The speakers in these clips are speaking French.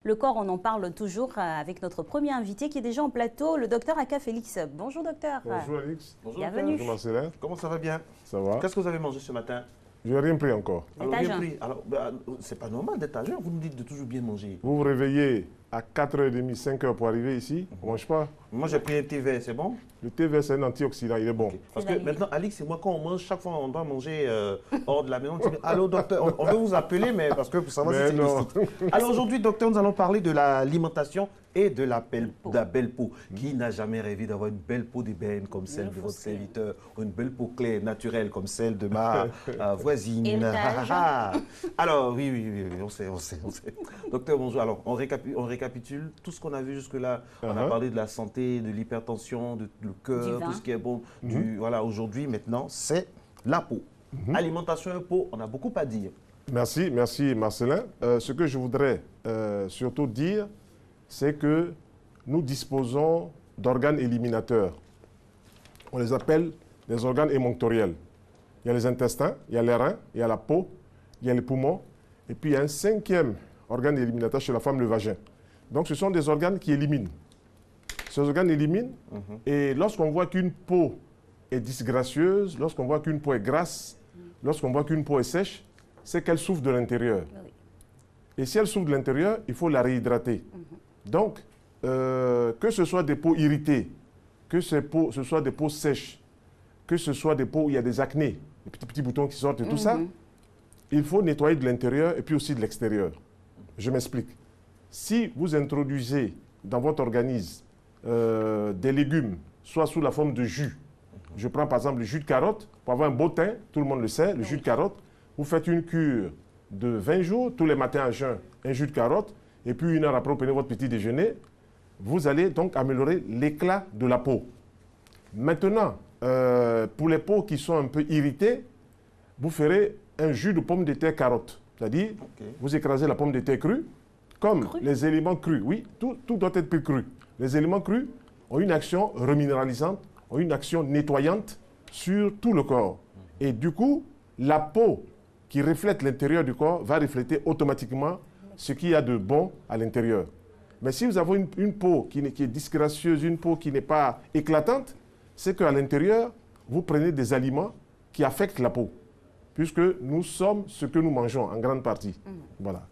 Le corps, on en parle toujours avec notre premier invité qui est déjà en plateau, le docteur Aka Félix. Bonjour docteur. Bonjour Alix. Bonjour. Bienvenue. Bonjour Marcelin. Comment ça va bien? Ça va? Qu'est-ce que vous avez mangé ce matin? Je n'ai rien pris encore. Vous êtes Alors, à bien jeun. pris. Alors, c'est pas normal d'être à jeun. Vous nous dites de toujours bien manger. Vous vous réveillez à 4h30, 5h pour arriver ici. On ne mange pas. Moi, j'ai pris un thé vert, c'est bon? Le thé vert, c'est un antioxydant, il est bon. Parce C'est que validé. maintenant, Alix et moi, quand on mange, chaque fois on doit manger hors de la maison, on dit allô docteur, on veut vous appeler, mais parce que pour savoir Mais si c'est non. licite. Alors aujourd'hui, docteur, nous allons parler de l'alimentation et de la belle peau. Qui n'a jamais rêvé d'avoir une belle peau d'ébène comme celle de votre serviteur, ou une belle peau claire, naturelle comme celle de ma voisine? Héritage. Alors, oui, on sait. Docteur, bonjour. Alors, on récapitule tout ce qu'on a vu jusque-là. On a parlé de la santé, de l'hypertension, du cœur, vin. tout ce qui est bon. Voilà, aujourd'hui, maintenant, c'est la peau. Alimentation et peau, on a beaucoup à dire. Merci Marcelin. Ce que je voudrais surtout dire, c'est que nous disposons d'organes éliminateurs. On les appelle les organes émonctoriels. Il y a les intestins, il y a les reins, il y a la peau, il y a les poumons, et puis il y a un cinquième organe éliminateur chez la femme, le vagin. Donc ce sont des organes qui éliminent. Ces organes éliminent, et lorsqu'on voit qu'une peau est disgracieuse, lorsqu'on voit qu'une peau est grasse, lorsqu'on voit qu'une peau est sèche, c'est qu'elle souffre de l'intérieur. Oui. Et si elle souffre de l'intérieur, il faut la réhydrater. Donc, que ce soit des peaux irritées, que ce soit des peaux sèches, que ce soit des peaux où il y a des acnés, des petits boutons qui sortent et tout ça, il faut nettoyer de l'intérieur et puis aussi de l'extérieur. Je m'explique. Si vous introduisez dans votre organisme des légumes, soit sous la forme de jus, je prends par exemple le jus de carotte, pour avoir un beau teint, tout le monde le sait, le jus de carotte, vous faites une cure de 20 jours, tous les matins à jeun, un jus de carotte, et puis une heure après, vous prenez votre petit déjeuner, vous allez donc améliorer l'éclat de la peau. Maintenant, pour les peaux qui sont un peu irritées, vous ferez un jus de pomme de terre carotte. C'est-à-dire, vous écrasez la pomme de terre crue, comme les éléments crus. Oui, tout doit être plus cru. Les éléments crus ont une action reminéralisante, ont une action nettoyante sur tout le corps. Et du coup, la peau qui reflète l'intérieur du corps va refléter automatiquement ce qu'il y a de bon à l'intérieur. Mais si vous avez une peau qui est disgracieuse, une peau qui n'est pas éclatante, c'est qu'à l'intérieur, vous prenez des aliments qui affectent la peau, puisque nous sommes ce que nous mangeons en grande partie. Voilà.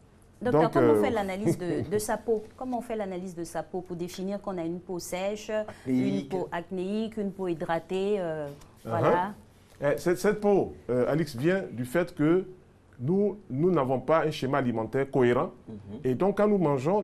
Docteur, Donc, comment on fait l'analyse de sa peau? Comment on fait l'analyse de sa peau pour définir qu'on a une peau sèche, une peau acnéique, une peau hydratée, voilà. Cette peau, Alix, vient du fait que nous n'avons pas un schéma alimentaire cohérent. Et donc, quand nous mangeons,